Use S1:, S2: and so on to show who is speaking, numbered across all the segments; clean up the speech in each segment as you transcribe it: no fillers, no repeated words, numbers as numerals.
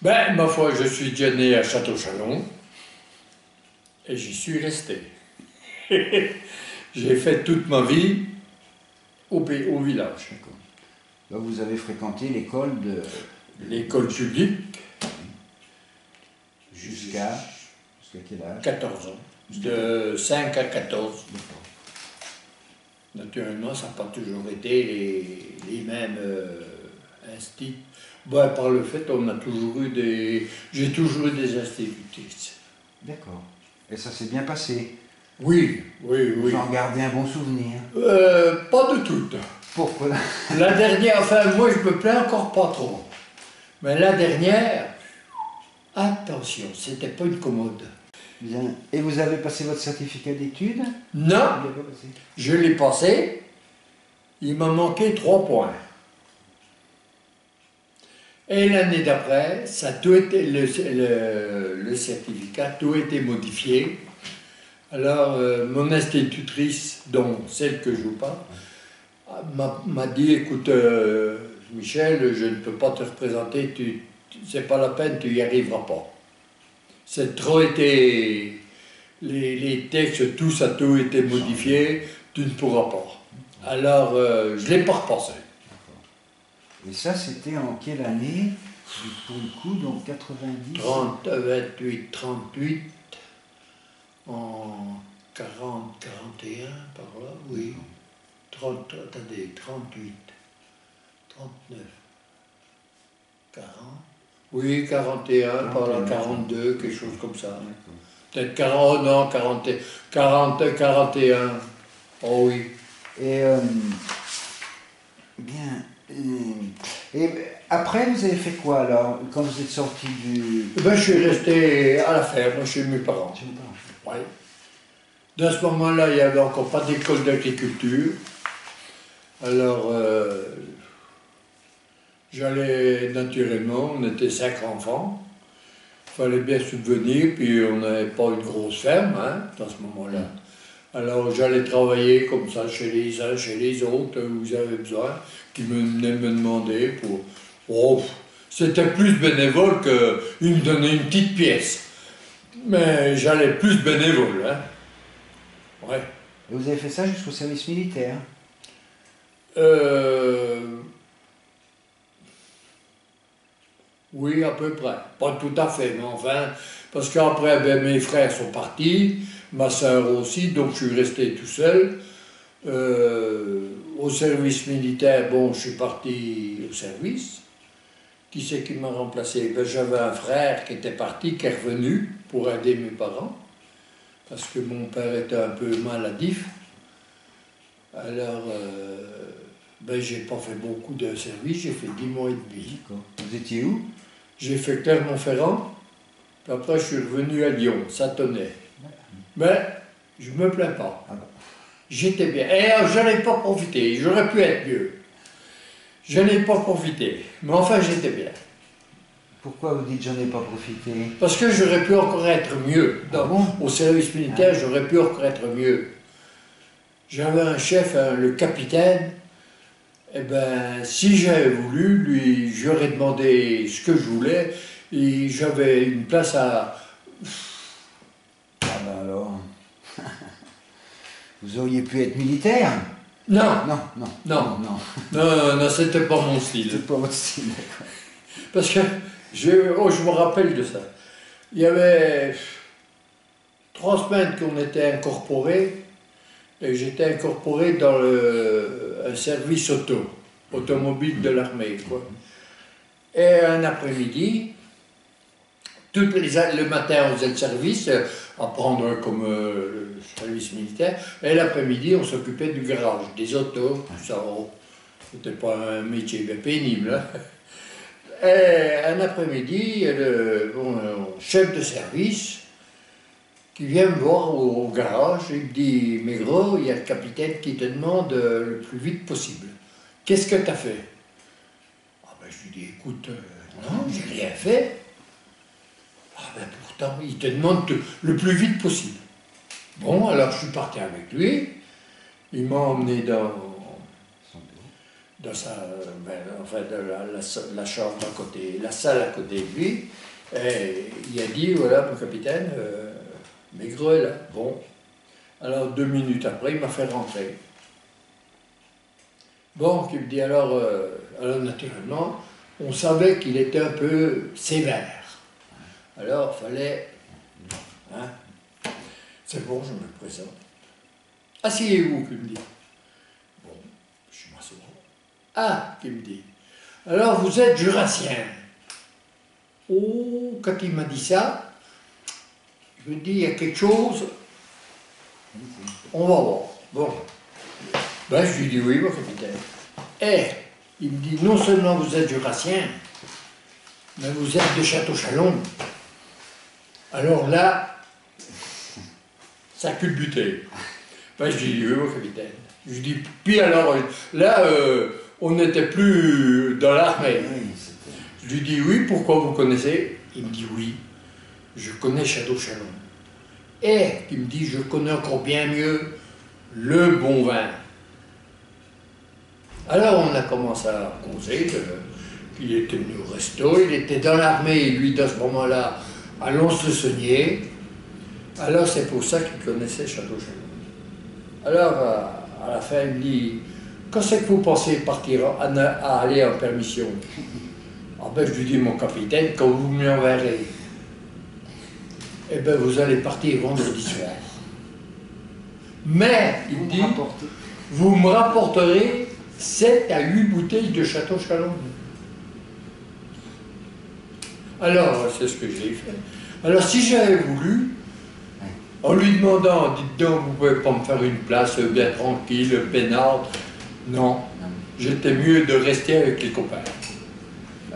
S1: Ben, ma foi, je suis déjà né à Château-Chalon et j'y suis resté. J'ai fait toute ma vie au village.
S2: Donc vous avez fréquenté l'école de...
S1: L'école publique.
S2: Jusqu'à quel âge?
S1: 14 ans. De 5 à 14. Naturellement, ça n'a pas toujours été les mêmes instits. Ben, par le fait, on a toujours eu j'ai toujours eu des institutrices.
S2: D'accord. Et ça s'est bien passé?
S1: Oui, oui, oui.
S2: Vous en gardez un bon souvenir?
S1: Pas de toutes.
S2: Pourquoi?
S1: La dernière, enfin, moi je me plains encore pas trop. Mais la dernière, attention, c'était pas une commode.
S2: Bien. Et vous avez passé votre certificat d'études?
S1: Non, je l'ai passé, il m'a manqué 3 points. Et l'année d'après, ça a tout été, le certificat, tout a été modifié. Alors, mon institutrice, dont celle que je vous parle, m'a dit, écoute, Michel, je ne peux pas te représenter, c'est pas la peine, tu n'y arriveras pas. C'est trop été, les textes, tout ça, tout été modifié, tu ne pourras pas. Alors, je ne l'ai pas repassé.
S2: Et ça, c'était en quelle année? Pour le coup, donc 90?
S1: 28, 38, en 40, 41, par là, oui. 30, attendez, 38, 39, 40, oui, 41, par là, 42, quelque chose comme ça. Peut-être 40, non, 40, 41, oh oui.
S2: Et, bien, et après, vous avez fait quoi alors, quand vous êtes sorti du...
S1: Ben, je suis resté à la ferme, chez mes parents. Ouais. Dans ce moment-là, il n'y avait encore pas d'école d'agriculture. Alors, j'allais naturellement, on était 5 enfants. Il fallait bien subvenir, puis on n'avait pas une grosse ferme, hein, dans ce moment-là. Alors, j'allais travailler comme ça chez les uns, chez les autres, où j'avais besoin, qui venaient me demander pour... Oh, c'était plus bénévole qu'ils me donnaient une petite pièce. Mais j'allais plus bénévole, hein. Ouais.
S2: Et vous avez fait ça jusqu'au service militaire?
S1: Oui, à peu près. Pas tout à fait, mais enfin, parce qu'après, ben, mes frères sont partis, ma soeur aussi, donc je suis resté tout seul. Au service militaire, bon, je suis parti au service. Qui c'est qui m'a remplacé? Ben, j'avais un frère qui était parti, qui est revenu pour aider mes parents, parce que mon père était un peu maladif. Alors, ben, j'ai pas fait beaucoup de services, j'ai fait 10 mois et demi.
S2: Vous étiez où?
S1: J'ai fait Clermont-Ferrand, puis après je suis revenu à Lyon, ça tenait. Mais je me plains pas. J'étais bien. Et je n'en ai pas profité, j'aurais pu être mieux. Je n'ai pas profité, mais enfin j'étais bien.
S2: Pourquoi vous dites j'en ai pas profité?
S1: Parce que j'aurais pu encore être mieux. Au service militaire, j'aurais pu encore être mieux. J'avais un chef, le capitaine, et ben, si j'avais voulu, lui, j'aurais demandé ce que je voulais, et j'avais une place à...
S2: Ah ben alors... Vous auriez pu être militaire?
S1: Non.
S2: Non, non.
S1: Non. Non, c'était pas mon style.
S2: C'était pas votre style, d'accord.
S1: Parce que, je me rappelle de ça. Il y avait 3 semaines qu'on était incorporés, et j'étais incorporé dans un service automobile de l'armée, quoi. Et un après-midi, le matin on faisait le service, à prendre comme le service militaire, et l'après-midi on s'occupait du garage, des autos, tout ça. C'était pas un métier bien pénible, hein. Et un après-midi, le chef de service qui vient me voir au garage, il me dit « Mais gros, il y a le capitaine qui te demande le plus vite possible. Qu'est-ce que tu as fait ?» Ah ben, je lui dis « Écoute, non, j'ai rien fait. » Ah ben pourtant, il te demande le plus vite possible. Bon, alors je suis parti avec lui, il m'a emmené dans enfin, la chambre à côté, la salle à côté de lui. Et il a dit, voilà, mon capitaine, Maigret est là. Bon. Alors 2 minutes après, il m'a fait rentrer. Bon, il me dit alors naturellement, on savait qu'il était un peu sévère. Alors il fallait, hein, c'est bon, je me présente. Asseyez-vous, qu'il me dit. Bon, je m'assois. Ah, qu'il me dit. Alors vous êtes jurassien. Oh, quand il m'a dit ça, je me dis, il y a quelque chose, on va voir. Bon. Ben, je lui dis oui, mon capitaine. Et il me dit, non seulement vous êtes jurassien, mais vous êtes de Château-Chalon. Alors là, ça a culbuté. Ben, je lui dis oui, mon capitaine. Je lui dis, puis alors, là, on n'était plus dans l'armée. Je lui dis oui, pourquoi vous connaissez? Il me dit oui, je connais Château-Chalon. Et il me dit, je connais encore bien mieux le bon vin. Alors on a commencé à causer, il était venu au resto, il était dans l'armée, lui, dans ce moment-là, à Lons-le-Saunier. Alors c'est pour ça qu'il connaissait Château-Chalon. Alors à la fin, il me dit, quand c'est que vous pensez partir à aller en permission? Ah ben, je lui dis, mon capitaine, quand vous m'y enverrez, eh ben, vous allez partir vendredi soir. Mais, il me dit, vous me rapporterez 7 à 8 bouteilles de Château-Chalon. Alors, c'est ce que j'ai fait. Alors, si j'avais voulu, en lui demandant, dites donc, vous pouvez pas me faire une place bien tranquille, peinarde, non, j'étais mieux de rester avec les copains.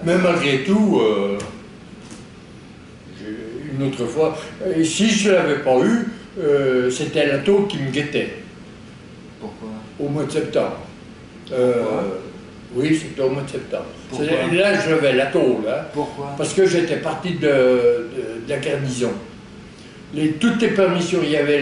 S1: Mais malgré tout, une autre fois, si je ne l'avais pas eu, c'était la taupe qui me guettait.
S2: Pourquoi?
S1: Au mois de septembre. Oui, c'était au mois de septembre. Là, j'avais la tôle. Hein,
S2: pourquoi?
S1: Parce que j'étais parti de la garnison. Toutes les permissions, il y avait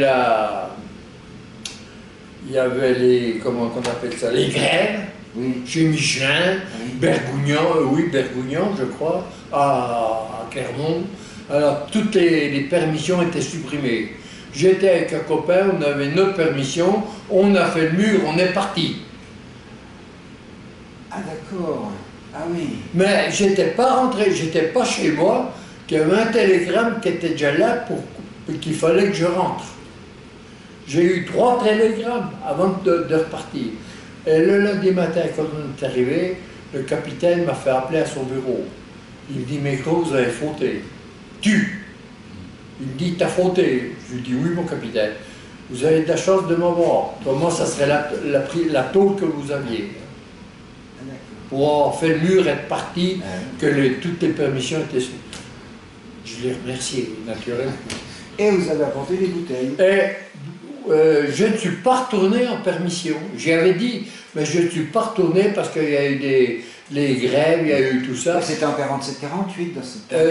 S1: les, comment on appelle ça, les grèves.
S2: Oui.
S1: Chez Michelin, oui. Bergougnan, je crois, à Clermont. Alors, toutes les permissions étaient supprimées. J'étais avec un copain, on avait notre permission, on a fait le mur, on est parti.
S2: Ah d'accord, ah oui.
S1: Mais j'étais pas rentré, j'étais pas chez moi, qu'il y avait un télégramme qui était déjà là pour qu'il fallait que je rentre. J'ai eu 3 télégrammes avant de repartir. Et le lundi matin, quand on est arrivé, le capitaine m'a fait appeler à son bureau. Il me dit, Maigret, vous avez fauté. Tu! Il me dit, t'as fauté. Je lui dis, oui, mon capitaine. Vous avez de la chance de m'avoir. Comment ça serait la tôle que vous aviez? Pour avoir fait le mur, être parti, que toutes les permissions étaient... Je l'ai remercié, naturellement.
S2: Et vous avez apporté les bouteilles?
S1: Je ne suis pas retourné en permission. J'y avais dit, mais je ne suis pas retourné parce qu'il y a eu les grèves, il y a eu tout ça.
S2: C'était en 47-48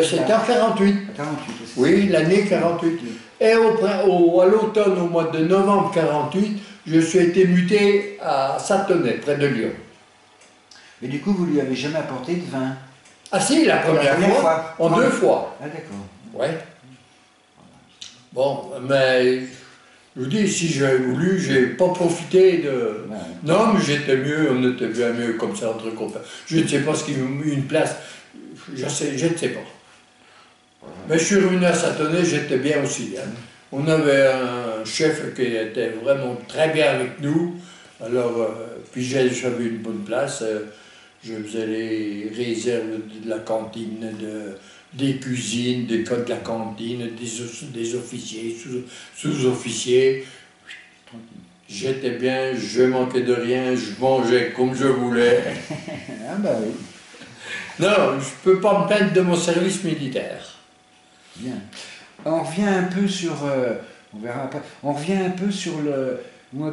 S1: c'était en 48.
S2: 48
S1: oui, l'année 48. Et à l'automne, au mois de novembre 48, je suis été muté à Satonnet, près de Lyon.
S2: Mais du coup, vous lui avez jamais apporté de vin?
S1: Ah si, la première fois, en 2 fois.
S2: Ah d'accord.
S1: Ouais. Bon, mais... Je vous dis, si j'avais voulu, j'ai pas profité de... Ouais. Non, mais j'étais mieux, on était bien mieux comme ça entre copains. Je ne sais pas ce qui m'a mis une place, je ne sais pas. Mais je suis revenu à Satonnet, j'étais bien aussi. Hein. On avait un chef qui était vraiment très bien avec nous. Alors, puis j'avais une bonne place. Je faisais les réserves de la cantine, des cuisines, des codes de la cantine, des officiers, sous-officiers. J'étais bien, je manquais de rien, je mangeais comme je voulais.
S2: Ah bah oui.
S1: Non, je ne peux pas me plaindre de mon service militaire.
S2: Bien. On revient un peu sur... on verra après. On revient un peu sur le... Vous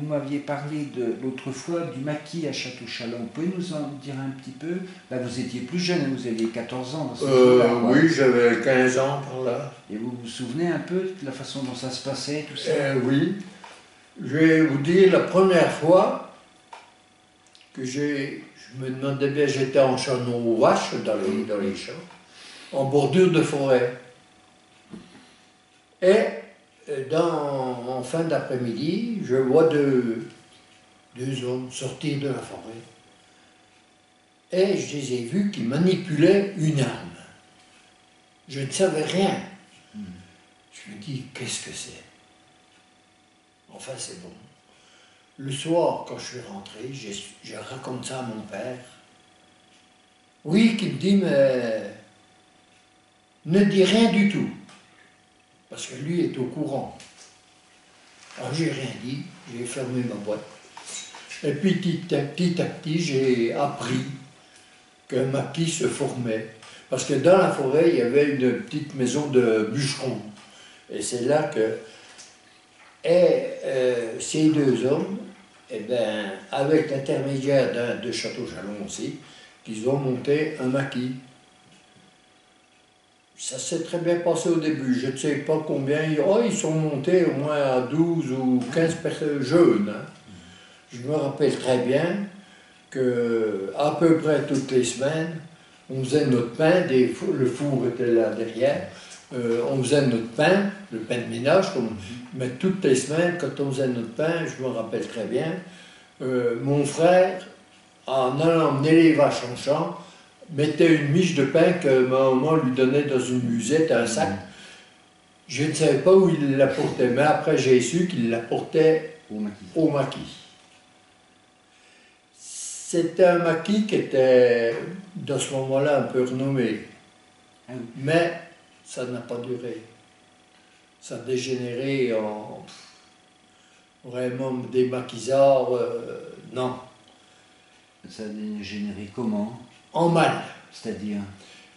S2: m'aviez parlé l'autre fois du maquis à Château-Chalon. Vous pouvez nous en dire un petit peu? Là, vous étiez plus jeune, vous aviez 14 ans.
S1: Oui, j'avais 15 ans par là.
S2: Et vous vous souvenez un peu de la façon dont ça se passait, tout ça?
S1: Oui. Je vais vous dire la première fois que je me demandais bien, j'étais en chanon aux vaches dans les champs, en bordure de forêt. Et en fin d'après-midi, je vois deux hommes sortir de la forêt. Et je les ai vus qui manipulaient une arme. Je ne savais rien. Je me dis, qu'est-ce que c'est? Enfin, c'est bon. Le soir, quand je suis rentré, je raconte ça à mon père. Oui, qui me dit, mais ne dis rien du tout. Parce que lui est au courant. Alors j'ai rien dit, j'ai fermé ma boîte. Et puis petit à petit, j'ai appris qu'un maquis se formait. Parce que dans la forêt, il y avait une petite maison de bûcherons. Et c'est là que... ces deux hommes, eh ben, avec l'intermédiaire de Château-Chalon aussi, qu'ils ont monté un maquis. Ça s'est très bien passé au début. Je ne sais pas combien. Ils sont montés au moins à 12 ou 15 personnes jeunes. Hein. Je me rappelle très bien qu'à peu près toutes les semaines, on faisait notre pain, le four était là derrière, on faisait notre pain, le pain de ménage, mais toutes les semaines, quand on faisait notre pain, je me rappelle très bien, mon frère, en allant emmener les vaches en champ, mettait une miche de pain que ma maman lui donnait dans une musette, un sac. Je ne savais pas où il l'apportait, mais après j'ai su qu'il l'apportait au maquis. C'était un maquis qui était, dans ce moment-là, un peu renommé. Mais ça n'a pas duré. Ça a dégénéré en vraiment des maquisards, non.
S2: Ça a dégénéré comment?
S1: En mal.
S2: C'est-à-dire?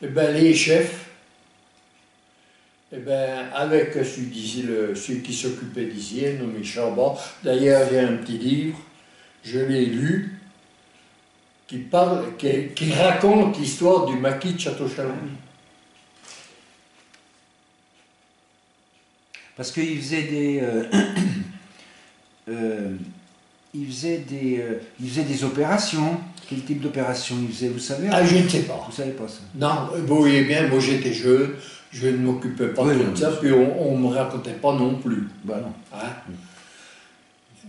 S1: Eh ben, les chefs, eh ben, avec celui qui s'occupait d'ici, nommé Chambord. D'ailleurs, il y a un petit livre, je l'ai lu, qui raconte l'histoire du maquis de Château-Chalon.
S2: Parce qu'il faisait des... il faisait des opérations. Quel type d'opération il faisait, vous savez?
S1: Ah, je ne sais pas.
S2: Vous savez pas ça?
S1: Non, vous voyez bien, moi j'étais jeune, je ne m'occupais pas de ça, puis on ne me racontait pas non plus.
S2: Bah non.
S1: Hein?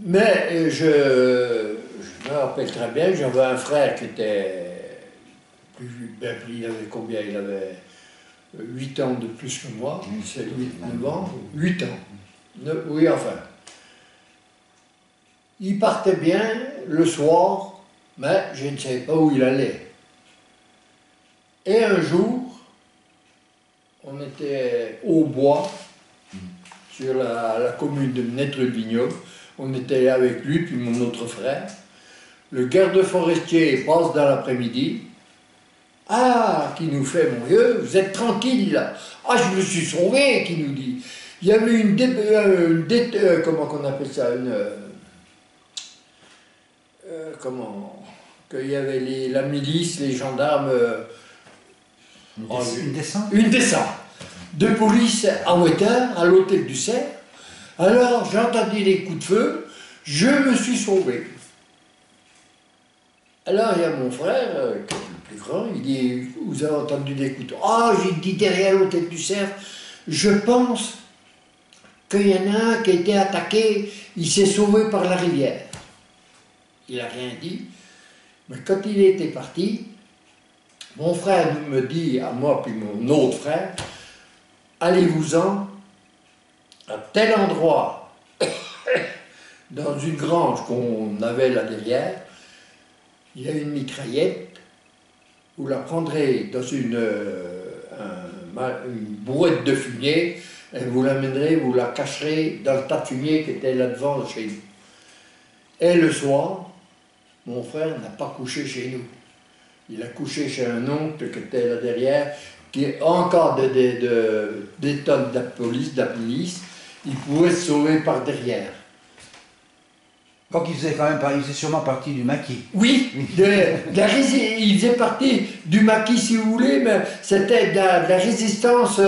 S1: Mais je me rappelle très bien, j'avais un frère qui était il avait combien? Il avait 8 ans de plus que moi, c'est 8-9 ans, 8 ans. Oui, enfin. Il partait bien le soir, mais je ne savais pas où il allait. Et un jour, on était au bois, sur la commune de Netre-Vignoble. On était avec lui, puis mon autre frère. Le garde forestier passe dans l'après-midi. Ah, qui nous fait, mon vieux, vous êtes tranquille là. Ah, je me suis sauvé, qui nous dit. Il y avait comment qu'on appelle ça, qu'il y avait la milice, les gendarmes.
S2: Une descente?
S1: Une descente de police à hauteur, à l'hôtel du Cerf. Alors, j'ai entendu des coups de feu, je me suis sauvé. Alors, il y a mon frère, qui est le plus grand, il dit, vous avez entendu des coups de feu? Ah, j'ai dit derrière l'hôtel du Cerf, je pense qu'il y en a un qui a été attaqué, il s'est sauvé par la rivière. Il n'a rien dit, mais quand il était parti, mon frère me dit à moi puis mon autre frère, allez-vous-en à tel endroit, dans une grange qu'on avait là derrière, il y a une mitraillette, vous la prendrez dans une brouette de fumier, et vous l'amènerez, vous la cacherez dans le tas de fumier qui était là devant chez nous. Et le soir, mon frère n'a pas couché chez nous. Il a couché chez un oncle qui était là derrière, qui est encore des tonnes de la police, il pouvait se sauver par derrière.
S2: Donc il faisait quand même, il faisait sûrement partie du maquis.
S1: Oui, il faisait partie du maquis si vous voulez, mais c'était de la résistance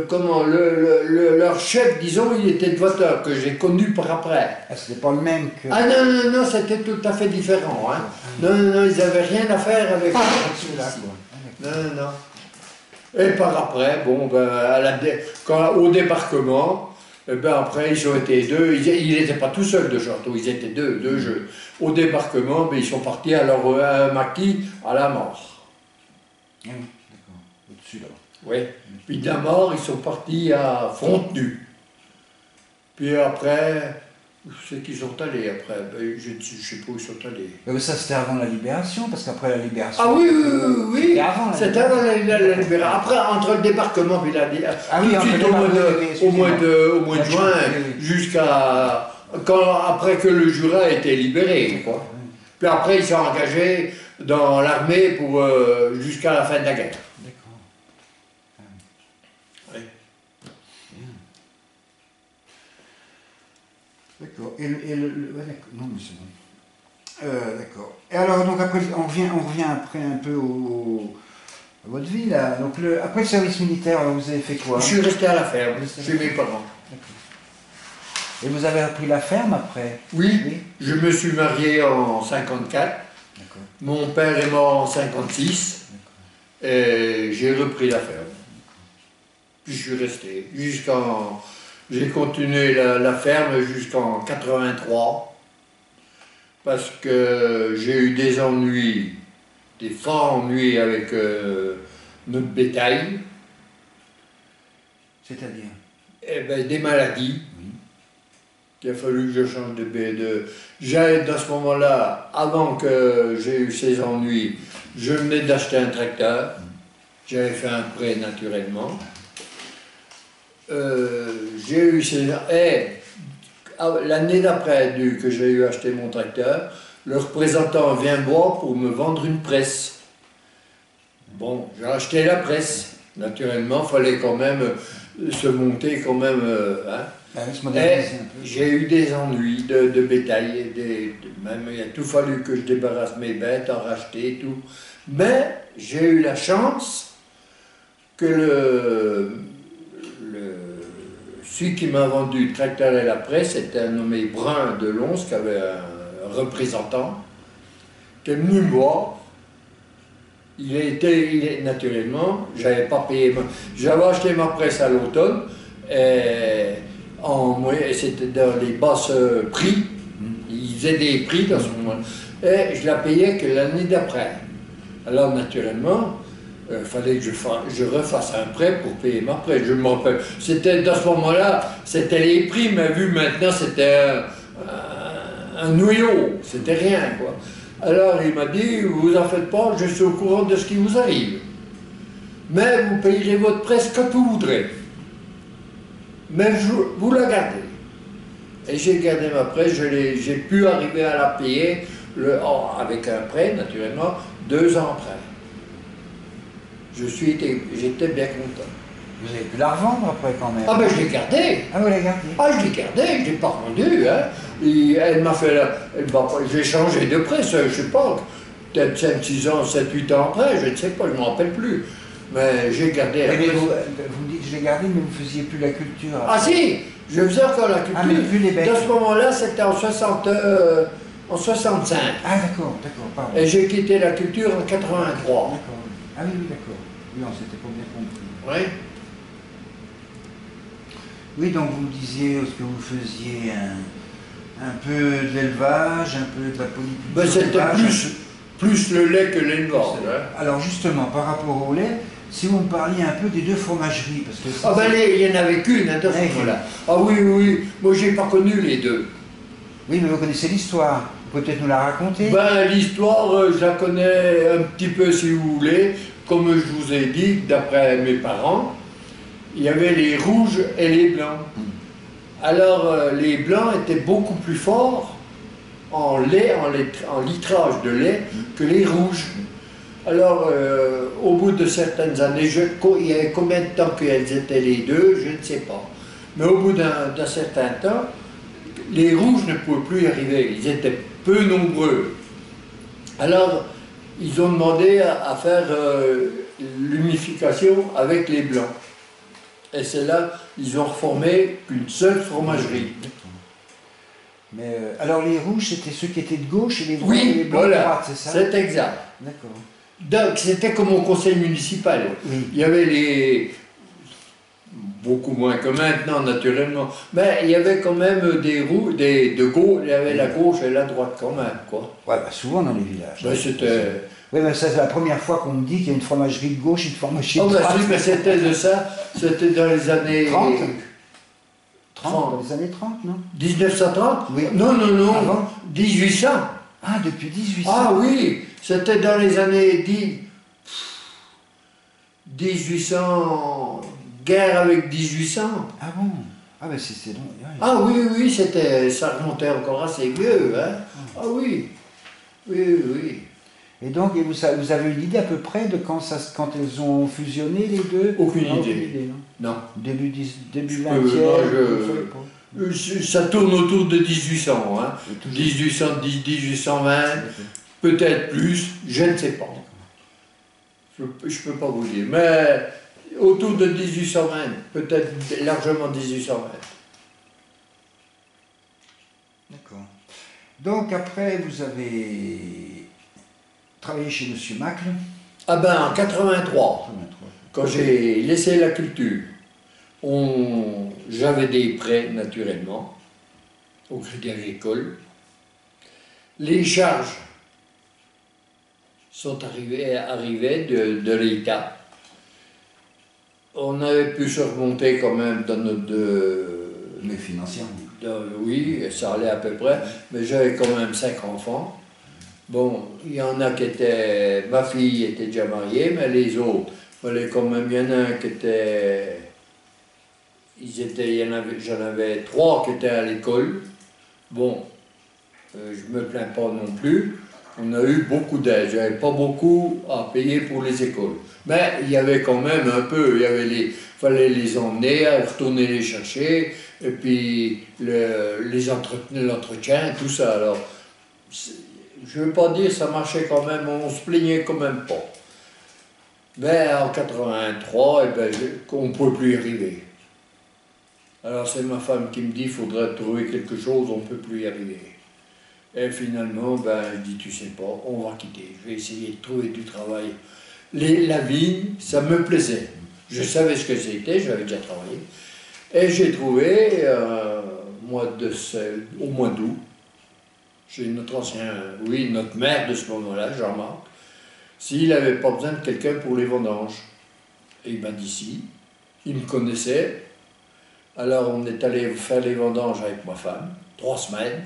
S1: comment, leur chef, disons, il était le voteur, que j'ai connu par après.
S2: Ah, c'était pas le même que...
S1: Ah non, non, non, c'était tout à fait différent. Hein. Non, non, non, ils n'avaient rien à faire avec
S2: celui-là,
S1: ici.
S2: quoi.
S1: Non, non, non. Et par après, bon, ben, au débarquement, eh ben, après, ils ont été deux. Ils n'étaient pas tout seuls de château, ils étaient deux jeux. Au débarquement, ben, ils sont partis à leur maquis à la mort.
S2: Ah oui, d'accord. Au-dessus, là.
S1: Oui. Puis de la mort, ils sont partis à Frontenue. Puis après, où c'est qu'ils sont allés après? Ben, je ne sais pas où ils sont allés.
S2: Mais ça, c'était avant la libération, parce qu'après la libération...
S1: Ah oui, oui, oui, oui. C'était avant la libération. Après, entre le débarquement et la tout de suite au mois de juin, jusqu'à... après que le Jura a été libéré, quoi. Puis après, ils sont engagés dans l'armée pour jusqu'à la fin de la guerre.
S2: D'accord.
S1: Oui.
S2: D'accord. Ouais, d'accord. Non, mais c'est bon. D'accord. Et alors, donc après, on revient après un peu à votre vie, là. Donc, après le service militaire, alors, vous avez fait quoi?
S1: Je suis resté à la ferme, chez mes parents.
S2: D'accord. Et vous avez repris la ferme après?
S1: Oui, oui. Je me suis marié en 54. Mon père est mort en 56. Et j'ai repris la ferme. Puis je suis resté jusqu'en... J'ai continué la ferme jusqu'en 83. Parce que j'ai eu des ennuis, des forts ennuis avec notre bétail.
S2: C'est-à-dire?
S1: Eh ben, des maladies. Oui. Il a fallu que je change de... Dans ce moment-là, avant que j'ai eu ces ennuis, je venais d'acheter un tracteur. J'avais fait un prêt naturellement. J'ai eu ces... l'année d'après que j'ai eu acheté mon tracteur, le représentant vient me voir pour me vendre une presse. Bon, j'ai acheté la presse. Naturellement, il fallait quand même se monter quand même... hein. J'ai eu des ennuis de bétail, même il a tout fallu que je débarrasse mes bêtes, en racheter et tout. Mais j'ai eu la chance que celui qui m'a vendu le tracteur et la presse, c'était un nommé Brun de Lons, qui avait un représentant, qui est venu me voir. Naturellement, j'avais pas payé, j'avais acheté ma presse à l'automne, et c'était dans les basses prix, ils faisaient des prix dans ce moment-là, et je la payais que l'année d'après. Alors naturellement, il fallait que je refasse un prêt pour payer ma prêt. Je me rappelle, c'était dans ce moment-là, c'était les prix, mais vu maintenant c'était un noyau, c'était rien quoi. Alors il m'a dit, vous en faites pas, je suis au courant de ce qui vous arrive. Mais vous payerez votre presse quand vous voudrez. Mais vous la gardez. Et j'ai gardé ma presse, j'ai pu arriver à la payer avec un prêt, naturellement, 2 ans après. J'étais bien content.
S2: Vous avez pu la revendre après quand même?
S1: Ah ben je l'ai gardée.
S2: Ah vous l'avez gardée?
S1: Ah je l'ai gardée, je ne l'ai pas rendue. Hein. Et elle m'a fait j'ai changé de presse, je ne sais pas, peut-être 5, 6 ans, 7, 8 ans après, je ne sais pas, je ne me rappelle plus. Mais j'ai gardé la presse.
S2: Vous me dites je l'ai gardée, mais vous ne faisiez plus la culture.
S1: Ah si, je faisais encore la culture.
S2: Ah, mais plus les bêtes.
S1: Dans ce moment-là, c'était en 65.
S2: Ah d'accord, pardon.
S1: Et j'ai quitté la culture en 83.
S2: D'accord. Ah oui, d'accord. Oui, on s'était pas bien compris.
S1: Oui.
S2: Oui, donc vous me disiez ce que vous faisiez un peu de l'élevage, un peu de la politique.
S1: Ben, c'était plus le lait que l'élevage. Hein.
S2: Alors justement, par rapport au lait, si vous me parliez un peu des 2 fromageries, parce que...
S1: Ah ben il n'y en avait qu'une, hein, dans ce moment-là. Ah oui, oui, moi j'ai pas connu les deux.
S2: Oui, mais vous connaissez l'histoire, vous pouvez peut-être nous la raconter? Ben
S1: l'histoire, je la connais un petit peu si vous voulez, comme je vous ai dit, d'après mes parents, il y avait les rouges et les blancs. Alors les blancs étaient beaucoup plus forts en litrage de lait que les rouges. Alors, au bout de certaines années, il y avait combien de temps qu'elles étaient les deux, je ne sais pas. Mais au bout d'un certain temps, les rouges ne pouvaient plus y arriver, ils étaient peu nombreux. Alors, ils ont demandé à faire l'unification avec les blancs. Et c'est là, ils ont reformé une seule fromagerie.
S2: Mais alors les rouges, c'était ceux qui étaient de gauche et les blancs,
S1: Oui,
S2: les blancs de
S1: voilà,
S2: droite, c'est ça?
S1: c'est exact.
S2: D'accord.
S1: Donc c'était comme au conseil municipal.
S2: Oui.
S1: Il y avait les... beaucoup moins que maintenant naturellement, mais il y avait quand même des roues, de gauche, il y avait la gauche et la droite quand même, quoi.
S2: Ouais, bah souvent dans les villages.
S1: Ben, c'était...
S2: Oui, mais ça c'est la première fois qu'on me dit qu'il y a une fromagerie de gauche et une fromagerie de
S1: Oh, ben,
S2: droite.
S1: si, mais c'était de ça, c'était dans les années...
S2: 30?
S1: 30.
S2: Dans les années 30, non?
S1: 1930?
S2: Oui.
S1: Non, non, non,
S2: Avant?
S1: 1800.
S2: Ah, depuis 1800.
S1: Ah oui, c'était dans les années 1800, guerre avec 1800.
S2: Ah bon? Ah ben c'est long. Ouais.
S1: Ah oui, oui, ça remontait encore assez vieux, hein. Ah oui, oui, oui.
S2: Et donc, vous avez une idée à peu près de quand ils ont fusionné les deux?
S1: Aucune
S2: Non,
S1: idée.
S2: Non.
S1: Non.
S2: Début 20e,
S1: Moi,
S2: vous savez pas.
S1: Ça tourne autour de 1800, hein. 1810, 1820, peut-être plus, je ne sais pas. Je ne peux pas vous dire, mais autour de 1820, peut-être largement 1820.
S2: D'accord. Donc après, vous avez travaillé chez M. Macle.
S1: Ah ben, en 83, quand j'ai laissé la culture, j'avais des prêts naturellement au Crédit Agricole. Les charges sont arrivées de l'État. On avait pu se remonter quand même dans notre...
S2: Mais financièrement.
S1: Oui, ça allait à peu près, mais j'avais quand même 5 enfants. Bon, il y en a qui étaient... Ma fille était déjà mariée, mais les autres, fallait quand même... Il y en a un qui était... J'en avais 3 qui étaient à l'école. Bon, je me plains pas non plus. On a eu beaucoup d'aide. J'avais pas beaucoup à payer pour les écoles. Mais il y avait quand même un peu. Fallait les emmener, retourner les chercher, et puis l'entretien, tout ça. Alors, je veux pas dire ça marchait quand même, on se plaignait quand même pas. Mais en 83, eh ben, on ne peut plus y arriver. Alors c'est ma femme qui me dit, il faudrait trouver quelque chose, on ne peut plus y arriver. Et finalement, ben, je dis, tu sais pas, on va quitter, je vais essayer de trouver du travail. La vigne, ça me plaisait. Je savais ce que c'était, j'avais déjà travaillé. Et j'ai trouvé, au mois d'août, chez notre maire de ce moment-là, Jean-Marc, s'il n'avait pas besoin de quelqu'un pour les vendanges. Et il m'a dit si, il me connaissait. Alors on est allé faire les vendanges avec ma femme, 3 semaines.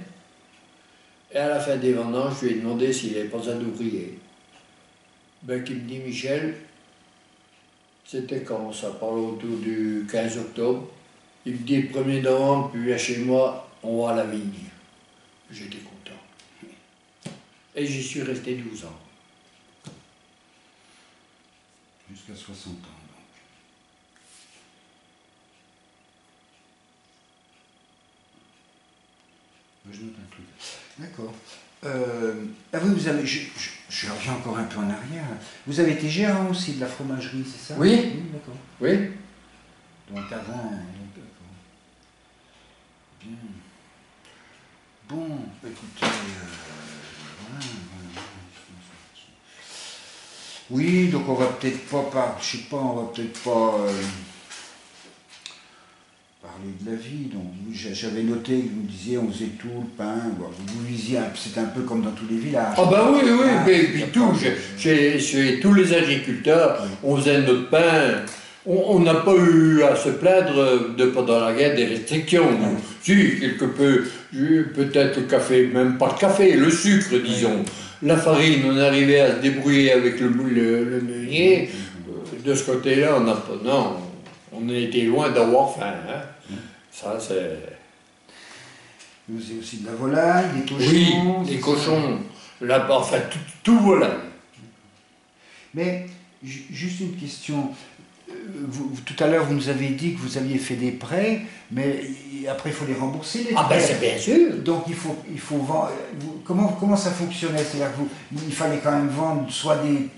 S1: Et à la fin des vendanges, je lui ai demandé s'il n'avait pas besoin d'ouvrier. Ben, il me dit, Michel, c'était quand ça parle autour du 15 octobre. Il me dit, le 1er novembre, puis viens chez moi, on va à la vigne. J'étais content. Et j'y suis resté 12 ans.
S2: Jusqu'à 60 ans, donc. Je note un truc. D'accord. Vous avez, je reviens encore un peu en arrière. Vous avez été gérant aussi de la fromagerie, c'est ça?
S1: Oui.
S2: D'accord.
S1: Oui.
S2: Donc avant. D'accord. Bien. Bon, écoutez. Voilà. Oui, donc on va peut-être pas, je sais pas, on va peut-être pas parler de la vie. Donc j'avais noté que vous disiez on faisait tout, le pain, vous lisiez, c'était un peu comme dans tous les villages.
S1: Ah ben oui, oui, mais puis tout, chez tous les agriculteurs, on faisait notre pain. On n'a pas eu à se plaindre pendant la guerre des restrictions. Si, quelque peu, peut-être le café, même pas le café, le sucre, disons. La farine, on arrivait à se débrouiller avec le meunier. De ce côté-là, on n'a pas. Non, on a été loin d'avoir faim. Hein. Ça, c'est.
S2: Vous avez aussi de la volaille, des cochons.
S1: Oui, des cochons. Là, enfin, tout volaille.
S2: Mais, juste une question. tout à l'heure, vous nous avez dit que vous aviez fait des prêts, mais après, il faut les rembourser, les
S1: Ah ben
S2: prêts.
S1: c'est bien sûr.
S2: Donc, il faut vendre. Comment ça fonctionnait? C'est-à-dire qu'il fallait quand même vendre soit des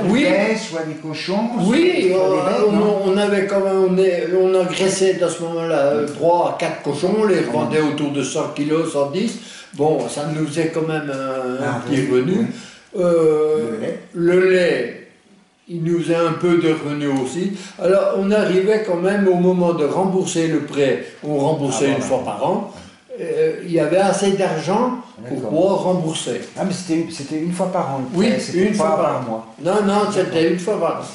S1: Oui.
S2: baies, soit des cochons,
S1: Oui,
S2: soit des bêtes, non?
S1: on avait quand même, on engraissait à ce moment-là 3 à 4 cochons, on les revendait autour de 100 kilos, 110. Bon, ça nous faisait quand même un petit revenu. Le lait, il nous faisait un peu de revenu aussi. Alors on arrivait quand même au moment de rembourser le prêt, on remboursait une fois par an. Il y avait assez d'argent pour pouvoir rembourser.
S2: Ah, mais c'était une fois par an le
S1: Oui,
S2: prêt, c'était
S1: une fois par
S2: mois.
S1: Non, c'était une fois par an.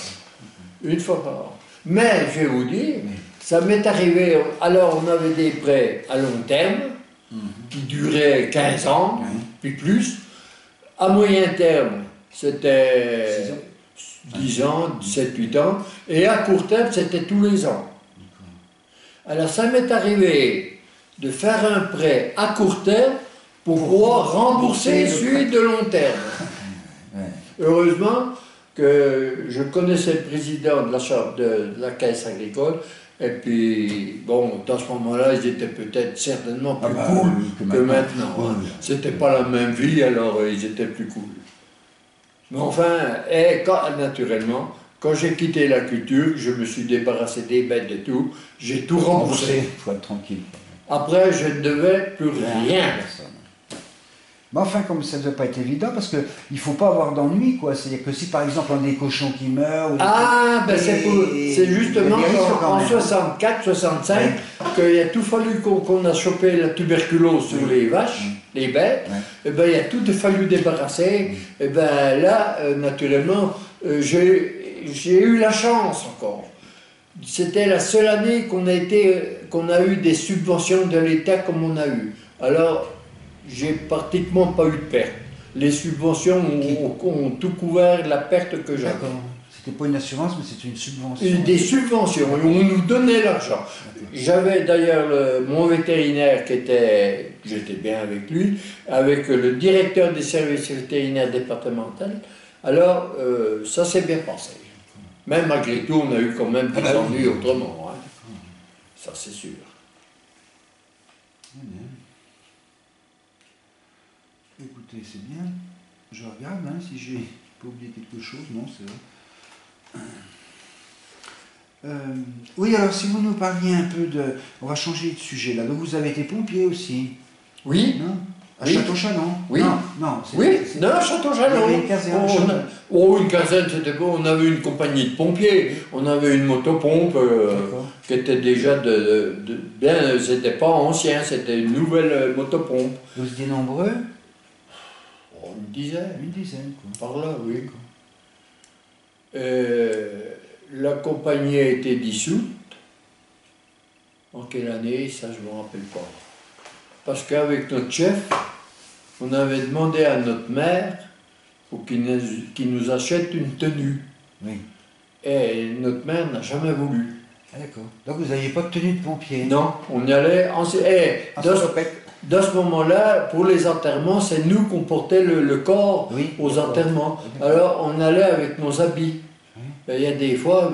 S1: Une fois par an. Mais je vais vous dire, ça m'est arrivé, alors on avait des prêts à long terme, qui duraient 15 ans, puis plus. À moyen terme, c'était 10 ans, 17, 8 ans, et à court terme, c'était tous les ans. Alors ça m'est arrivé de faire un prêt à court terme pour pouvoir rembourser celui de long terme. Heureusement que je connaissais le président de la chambre de la caisse agricole, et puis, bon, dans ce moment-là, ils étaient peut-être certainement plus cool que maintenant. Hein. C'était pas la même vie, alors ils étaient plus cool. Mais enfin, naturellement, quand j'ai quitté la culture, je me suis débarrassé des bêtes et tout, j'ai tout remboursé.
S2: Il faut être tranquille.
S1: Après, je ne devais plus rien.
S2: Mais enfin, comme ça ne doit pas être évident, parce qu'il ne faut pas avoir d'ennui, quoi. C'est-à-dire que si par exemple on a des cochons qui meurent...
S1: C'est justement en 64, 65 qu'il a tout fallu qu'on a chopé la tuberculose sur les vaches, les bêtes, et ben il a tout fallu débarrasser. Et ben là, naturellement, j'ai eu la chance encore. C'était la seule année qu'on a eu des subventions de l'État comme on a eu. Alors, j'ai pratiquement pas eu de perte. Les subventions ont tout couvert la perte que j'avais.
S2: C'était pas une assurance, mais c'était une subvention.
S1: Des subventions, on nous donnait l'argent. J'avais d'ailleurs mon vétérinaire j'étais bien avec lui, avec le directeur des services vétérinaires départementaux. Alors, ça s'est bien passé. Même malgré tout, on a eu quand même des ennuis autrement. Hein. Ça, c'est sûr.
S2: Écoutez, c'est bien. Je regarde si j'ai pas oublié quelque chose. Non, c'est vrai. Oui, alors si vous nous parliez un peu de... On va changer de sujet là. Donc vous avez été pompier aussi.
S1: Oui.
S2: Non? À Château-Chalon?
S1: Oui.
S2: Non,
S1: Château-Chalon.
S2: Il y avait une caserne.
S1: Une caserne, c'était bon. On avait une compagnie de pompiers. On avait une motopompe qui était déjà bien. C'était pas ancien, c'était une nouvelle motopompe.
S2: Vous étiez nombreux?
S1: Une dizaine.
S2: Une dizaine, quoi.
S1: Par là, oui. La compagnie a été dissoute. En quelle année? Ça, je ne me rappelle pas. Parce qu'avec notre chef, on avait demandé à notre maire pour qu'il nous achète une tenue.
S2: Oui.
S1: Et notre maire n'a jamais voulu.
S2: Ah, d'accord. Donc vous n'aviez pas de tenue de pompier?
S1: Non, on y allait. Dans ce moment-là, pour les enterrements, c'est nous qu'on portait le corps aux enterrements. Alors on allait avec nos habits. Oui. Il y a des fois,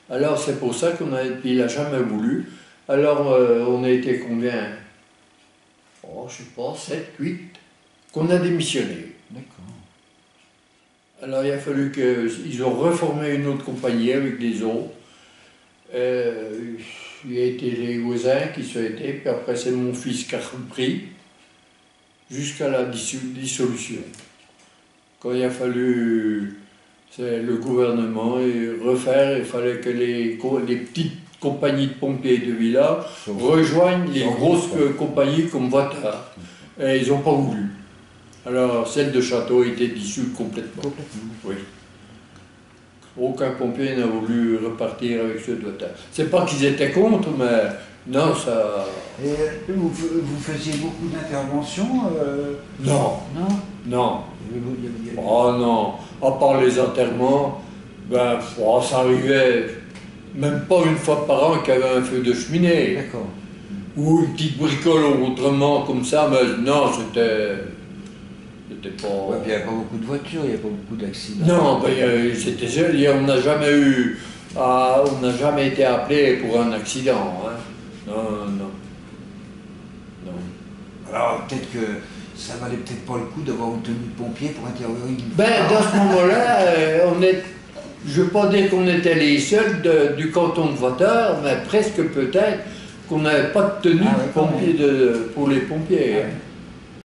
S1: alors c'est pour ça il n'a jamais voulu. Alors on a été combien? Je sais pas, 7, 8, qu'on a démissionné.
S2: D'accord.
S1: Alors il a fallu qu'ils ont reformé une autre compagnie avec des autres. Il y a été les voisins qui sont été, puis après c'est mon fils qui a repris, jusqu'à la dissolution. Quand il a fallu, le gouvernement refaire, il fallait que les petites compagnies de pompiers de village rejoignent les grosses compagnies comme Vata. Et ils n'ont pas voulu. Alors celle de Château était dissoute complètement. Oui. Aucun pompier n'a voulu repartir avec ceux de Vata. C'est pas qu'ils étaient contre, mais non, ça...
S2: Et vous faisiez beaucoup d'interventions
S1: Non.
S2: Non?
S1: Non. Oh non. À part les enterrements, ça arrivait même pas une fois par an qu'il y avait un feu de cheminée.
S2: D'accord.
S1: Ou une petite bricole autrement comme ça, mais non, c'était... C'était pas...
S2: Ouais, puis il n'y a pas beaucoup de voitures, il n'y a pas beaucoup d'accidents.
S1: Non, ben, c'était seul, on n'a jamais eu... on n'a jamais été appelé pour un accident. Hein. Non, non. Non.
S2: Alors peut-être que ça valait peut-être pas le coup d'avoir une tenue de pompier pour intervenir une
S1: Ben, dans ce moment-là, je ne veux pas dire qu'on était les seuls du canton de Vauteur, mais presque peut-être qu'on n'avait pas de tenue de pompier pour les pompiers.
S2: Ah
S1: hein.
S2: ouais.